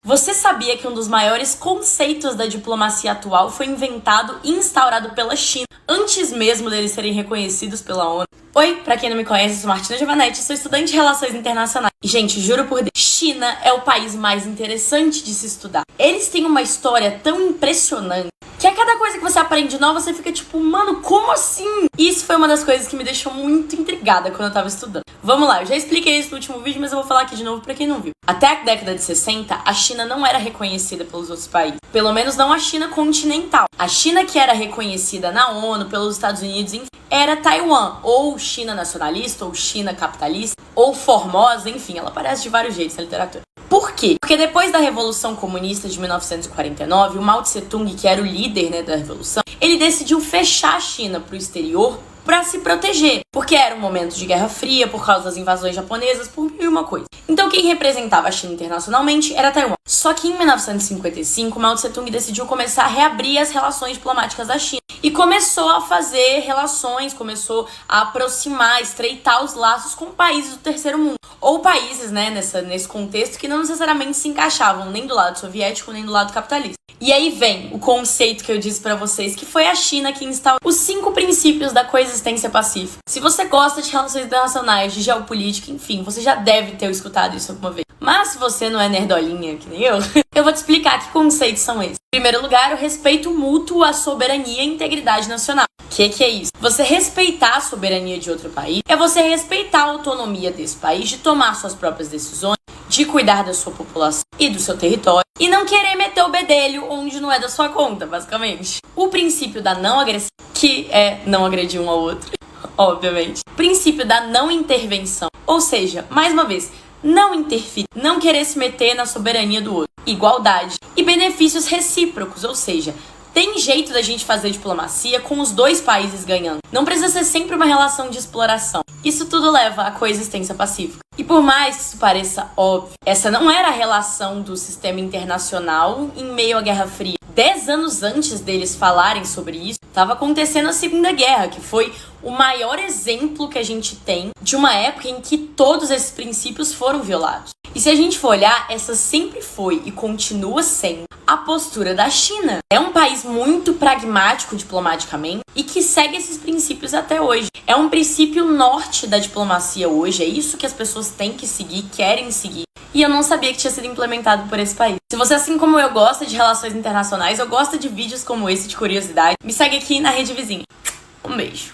Você sabia que um dos maiores conceitos da diplomacia atual foi inventado e instaurado pela China, antes mesmo deles serem reconhecidos pela ONU? Oi, pra quem não me conhece, eu sou Martina Giovanetti, sou estudante de Relações Internacionais. E, gente, juro por Deus, China é o país mais interessante de se estudar. Eles têm uma história tão impressionante que a cada coisa que você aprende nova, você fica tipo, mano, como assim? Isso foi uma das coisas que me deixou muito intrigada quando eu tava estudando. Vamos lá, eu já expliquei isso no último vídeo, mas eu vou falar aqui de novo pra quem não viu. Até a década de 60, a China não era reconhecida pelos outros países. Pelo menos não a China continental. A China que era reconhecida na ONU, pelos Estados Unidos, enfim, era Taiwan. Ou China nacionalista, ou China capitalista, ou Formosa, enfim, ela aparece de vários jeitos na literatura. Por quê? Porque depois da Revolução Comunista de 1949, o Mao Tse-tung, que era o líder, da Revolução, ele decidiu fechar a China para o exterior para se proteger, porque era um momento de Guerra Fria por causa das invasões japonesas, por mil e uma coisa. Então quem representava a China internacionalmente era Taiwan. Só que em 1955, Mao Tse-tung decidiu começar a reabrir as relações diplomáticas da China e começou a fazer relações, começou a aproximar, estreitar os laços com países do terceiro mundo, ou países, nesse contexto que não necessariamente se encaixavam nem do lado soviético nem do lado capitalista. E aí vem o conceito que eu disse pra vocês, que foi a China que instaurou os 5 princípios da coexistência pacífica. Se você gosta de relações internacionais, de geopolítica, enfim, você já deve ter escutado isso alguma vez. Mas se você não é nerdolinha, que nem eu vou te explicar que conceitos são esses. Em primeiro lugar, o respeito mútuo à soberania e integridade nacional. O que é isso? Você respeitar a soberania de outro país é você respeitar a autonomia desse país de tomar suas próprias decisões, de cuidar da sua população e do seu território, e não querer meter o bedelho onde não é da sua conta, basicamente. O princípio da não agressão, que é não agredir um ao outro, obviamente. O princípio da não intervenção, ou seja, mais uma vez, não interferir, não querer se meter na soberania do outro. Igualdade e benefícios recíprocos, ou seja, tem jeito da gente fazer diplomacia com os dois países ganhando. Não precisa ser sempre uma relação de exploração. Isso tudo leva à coexistência pacífica. E por mais que isso pareça óbvio, essa não era a relação do sistema internacional em meio à Guerra Fria. 10 anos antes deles falarem sobre isso, estava acontecendo a Segunda Guerra, que foi o maior exemplo que a gente tem de uma época em que todos esses princípios foram violados. E se a gente for olhar, essa sempre foi e continua sendo a postura da China. É um país muito pragmático diplomaticamente e que segue esses princípios até hoje. É um princípio norte da diplomacia hoje, é isso que as pessoas têm que seguir, querem seguir. E eu não sabia que tinha sido implementado por esse país. Se você, assim como eu, gosta de relações internacionais, ou gosta de vídeos como esse de curiosidade, me segue aqui na rede vizinha. Um beijo.